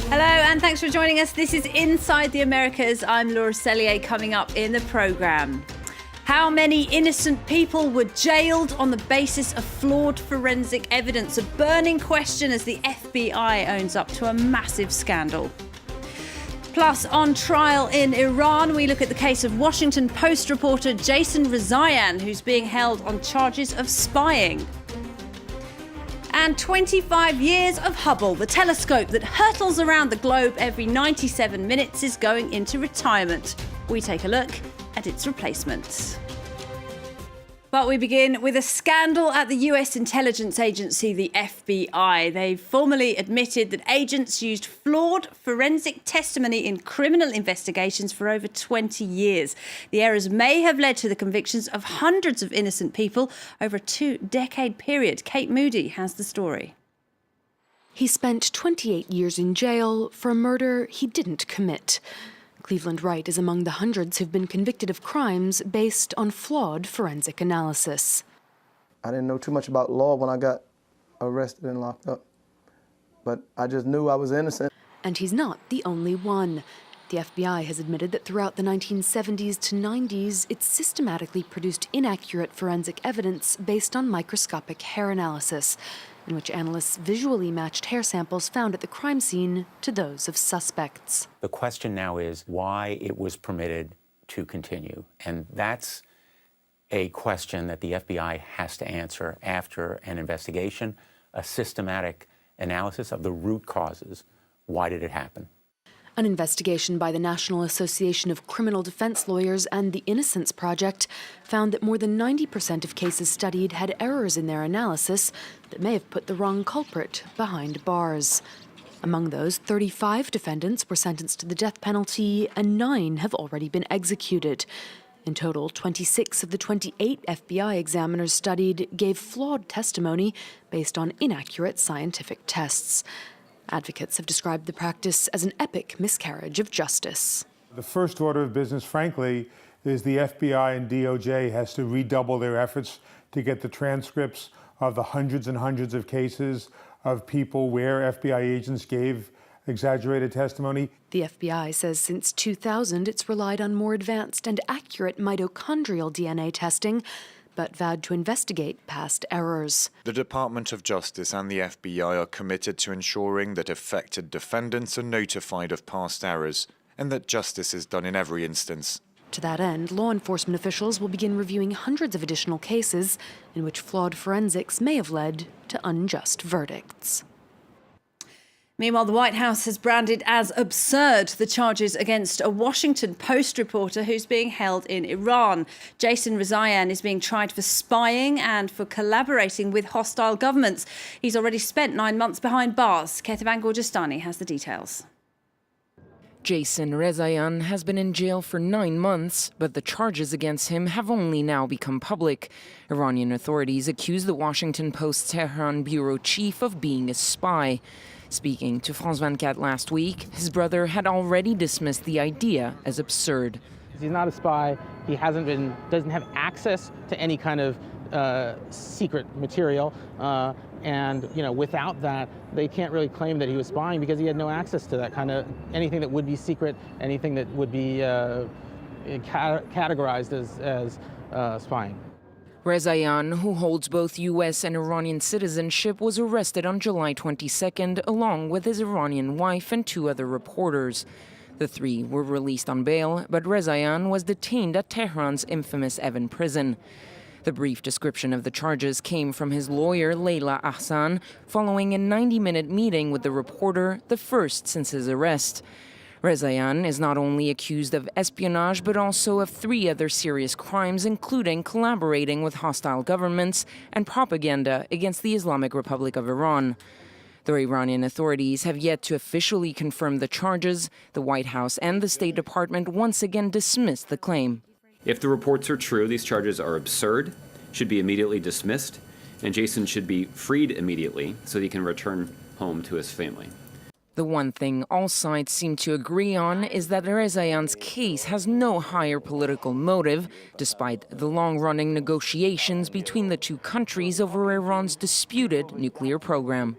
Hello and thanks for joining us. This is Inside the Americas. I'm Laura Cellier. Coming up in the programme. How many innocent people were jailed on the basis of flawed forensic evidence? A burning question as the FBI owns up to a massive scandal. Plus, on trial in Iran, we look at the case of Washington Post reporter Jason Rezaian, who's being held on charges of spying. And 25 years of Hubble, the telescope that hurtles around the globe every 97 minutes, is going into retirement. We take a look at its replacement. But we begin with a scandal at the US intelligence agency, the FBI. They've formally admitted that agents used flawed forensic testimony in criminal investigations for over 20 years. The errors may have led to the convictions of hundreds of innocent people over a 2-decade period. Kate Moody has the story. He spent 28 years in jail for a murder he didn't commit. Cleveland Wright is among the hundreds who've been convicted of crimes based on flawed forensic analysis. I didn't know too much about law when I got arrested and locked up, but I just knew I was innocent. And he's not the only one. The FBI has admitted that throughout the 1970s to 90s, it systematically produced inaccurate forensic evidence based on microscopic hair analysis, in which analysts visually matched hair samples found at the crime scene to those of suspects. The question now is why it was permitted to continue. And that's a question that the FBI has to answer after an investigation, a systematic analysis of the root causes. Why did it happen? An investigation by the National Association of Criminal Defense Lawyers and the Innocence Project found that more than 90% of cases studied had errors in their analysis that may have put the wrong culprit behind bars. Among those, 35 defendants were sentenced to the death penalty and 9 have already been executed. In total, 26 of the 28 FBI examiners studied gave flawed testimony based on inaccurate scientific tests. Advocates have described the practice as an epic miscarriage of justice. The first order of business, frankly, is the FBI and DOJ has to redouble their efforts to get the transcripts of the hundreds and hundreds of cases of people where FBI agents gave exaggerated testimony. The FBI says since 2000, it's relied on more advanced and accurate mitochondrial DNA testing, but vowed to investigate past errors. The Department of Justice and the FBI are committed to ensuring that affected defendants are notified of past errors and that justice is done in every instance. To that end, law enforcement officials will begin reviewing hundreds of additional cases in which flawed forensics may have led to unjust verdicts. Meanwhile, the White House has branded as absurd the charges against a Washington Post reporter who's being held in Iran. Jason Rezaian is being tried for spying and for collaborating with hostile governments. He's already spent 9 months behind bars. Ketaban Gorjestani has the details. Jason Rezaian has been in jail for 9 months, but the charges against him have only now become public. Iranian authorities accuse the Washington Post's Tehran bureau chief of being a spy. Speaking to France 24 last week, his brother had already dismissed the idea as absurd. He's not a spy. He doesn't have access to any kind of secret material. And without that, they can't really claim that he was spying because he had no access to that kind of anything that would be secret, anything that would be categorized as spying. Rezaian, who holds both U.S. and Iranian citizenship, was arrested on July 22nd, along with his Iranian wife and 2 other reporters. The 3 were released on bail, but Rezaian was detained at Tehran's infamous Evin prison. The brief description of the charges came from his lawyer, Leila Ahsan, following a 90-minute meeting with the reporter, the first since his arrest. Rezaian is not only accused of espionage, but also of 3 other serious crimes, including collaborating with hostile governments and propaganda against the Islamic Republic of Iran. Though Iranian authorities have yet to officially confirm the charges, the White House and the State Department once again dismissed the claim. If the reports are true, these charges are absurd, should be immediately dismissed, and Jason should be freed immediately so he can return home to his family. The one thing all sides seem to agree on is that Rezaian's case has no higher political motive, despite the long-running negotiations between the 2 countries over Iran's disputed nuclear program.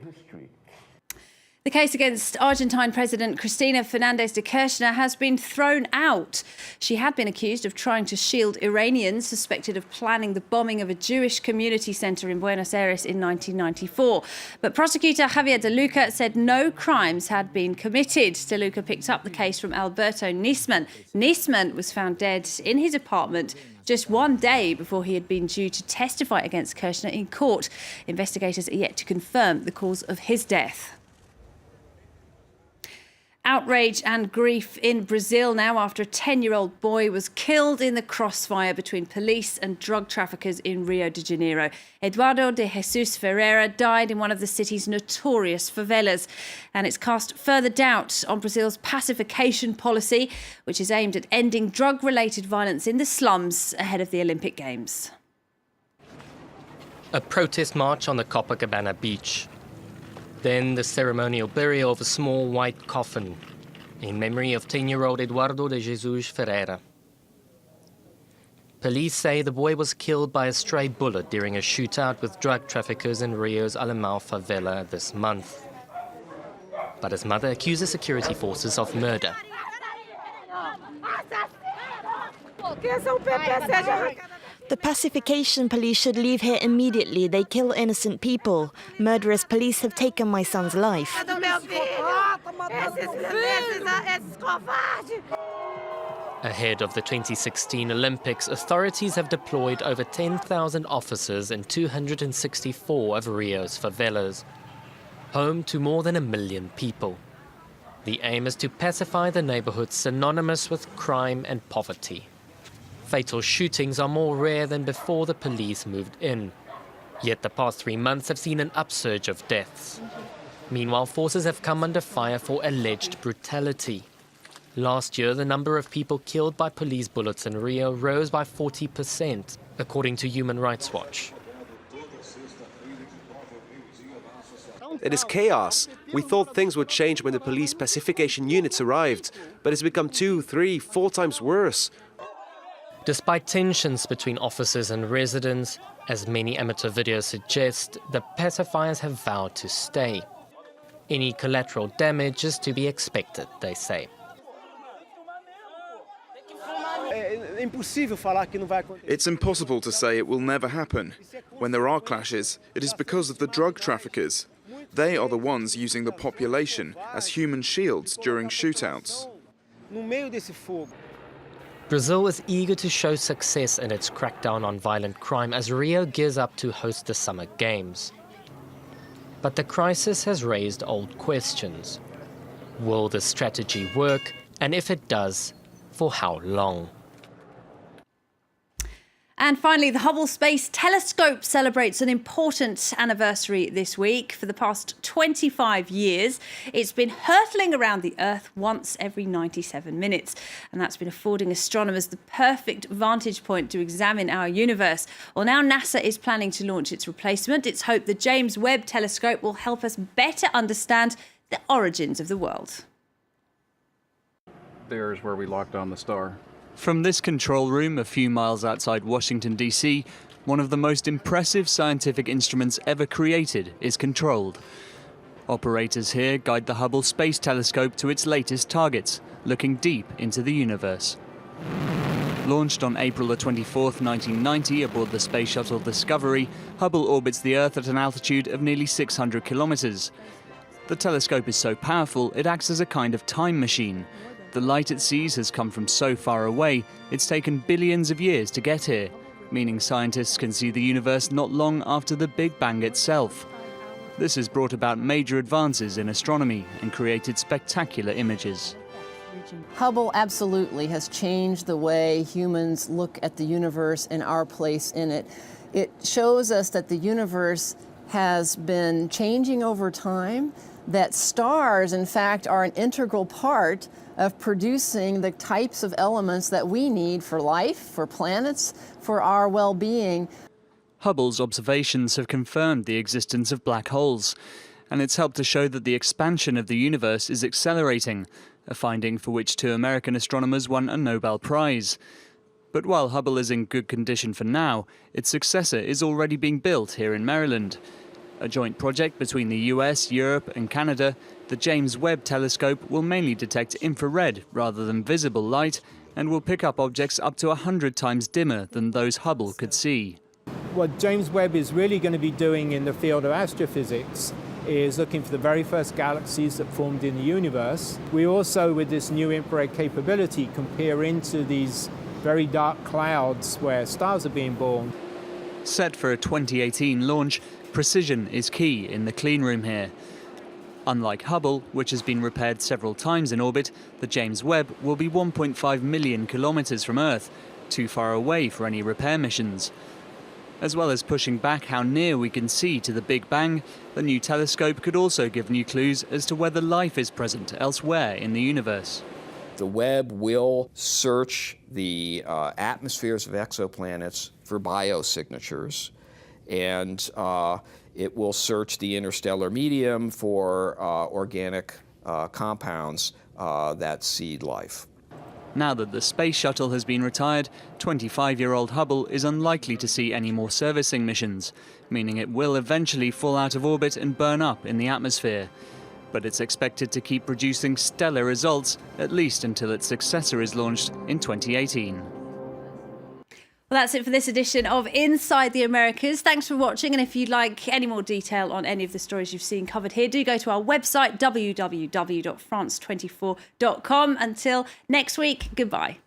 The case against Argentine President Cristina Fernández de Kirchner has been thrown out. She had been accused of trying to shield Iranians suspected of planning the bombing of a Jewish community centre in Buenos Aires in 1994. But prosecutor Javier De Luca said no crimes had been committed. De Luca picked up the case from Alberto Nisman. Nisman was found dead in his apartment just one day before he had been due to testify against Kirchner in court. Investigators are yet to confirm the cause of his death. Outrage and grief in Brazil now after a 10-year-old boy was killed in the crossfire between police and drug traffickers in Rio de Janeiro. Eduardo de Jesus Ferreira died in one of the city's notorious favelas. And it's cast further doubt on Brazil's pacification policy, which is aimed at ending drug-related violence in the slums ahead of the Olympic Games. A protest march on the Copacabana beach. Then the ceremonial burial of a small white coffin in memory of 10-year-old Eduardo de Jesus Ferreira. Police say the boy was killed by a stray bullet during a shootout with drug traffickers in Rio's Alemão favela this month. But his mother accuses security forces of murder. The pacification police should leave here immediately. They kill innocent people. Murderous police have taken my son's life. Ahead of the 2016 Olympics, authorities have deployed over 10,000 officers in 264 of Rio's favelas, home to more than 1 million people. The aim is to pacify the neighborhoods synonymous with crime and poverty. Fatal shootings are more rare than before the police moved in. Yet the past 3 months have seen an upsurge of deaths. Meanwhile, forces have come under fire for alleged brutality. Last year, the number of people killed by police bullets in Rio rose by 40%, according to Human Rights Watch. It is chaos. We thought things would change when the police pacification units arrived, but it's become 2, 3, 4 times worse. Despite tensions between officers and residents, as many amateur videos suggest, the pacifiers have vowed to stay. Any collateral damage is to be expected, they say. It's impossible to say it will never happen. When there are clashes, it is because of the drug traffickers. They are the ones using the population as human shields during shootouts. Brazil is eager to show success in its crackdown on violent crime as Rio gears up to host the Summer Games. But the crisis has raised old questions. Will the strategy work? And if it does, for how long? And finally, the Hubble Space Telescope celebrates an important anniversary this week. For the past 25 years, it's been hurtling around the Earth once every 97 minutes. And that's been affording astronomers the perfect vantage point to examine our universe. Well, now NASA is planning to launch its replacement. It's hoped the James Webb Telescope will help us better understand the origins of the world. There's where we locked on the star. From this control room a few miles outside Washington, D.C., one of the most impressive scientific instruments ever created is controlled. Operators here guide the Hubble Space Telescope to its latest targets, looking deep into the universe. Launched on April 24th, 1990 aboard the space shuttle Discovery, Hubble orbits the Earth at an altitude of nearly 600 kilometers. The telescope is so powerful it acts as a kind of time machine. The light it sees has come from so far away, it's taken billions of years to get here, meaning scientists can see the universe not long after the Big Bang itself. This has brought about major advances in astronomy and created spectacular images. Hubble absolutely has changed the way humans look at the universe and our place in it. It shows us that the universe has been changing over time, that stars, in fact, are an integral part of producing the types of elements that we need for life, for planets, for our well-being. Hubble's observations have confirmed the existence of black holes, and it's helped to show that the expansion of the universe is accelerating, a finding for which 2 American astronomers won a Nobel Prize. But while Hubble is in good condition for now, its successor is already being built here in Maryland. A joint project between the US, Europe and Canada, The James Webb Telescope will mainly detect infrared rather than visible light and will pick up objects up to 100 times dimmer than those Hubble could see. What James Webb is really going to be doing in the field of astrophysics is looking for the very first galaxies that formed in the universe. We also, with this new infrared capability, can peer into these very dark clouds where stars are being born. Set for a 2018 launch, precision is key in the clean room here. Unlike Hubble, which has been repaired several times in orbit, the James Webb will be 1.5 million kilometers from Earth, too far away for any repair missions. As well as pushing back how near we can see to the Big Bang, the new telescope could also give new clues as to whether life is present elsewhere in the universe. The Webb will search the atmospheres of exoplanets for biosignatures, and it will search the interstellar medium for organic compounds that seed life. Now that the space shuttle has been retired, 25-year-old Hubble is unlikely to see any more servicing missions, meaning it will eventually fall out of orbit and burn up in the atmosphere. But it's expected to keep producing stellar results, at least until its successor is launched in 2018. Well, that's it for this edition of Inside the Americas. Thanks for watching. And if you'd like any more detail on any of the stories you've seen covered here, do go to our website, www.france24.com. Until next week, goodbye.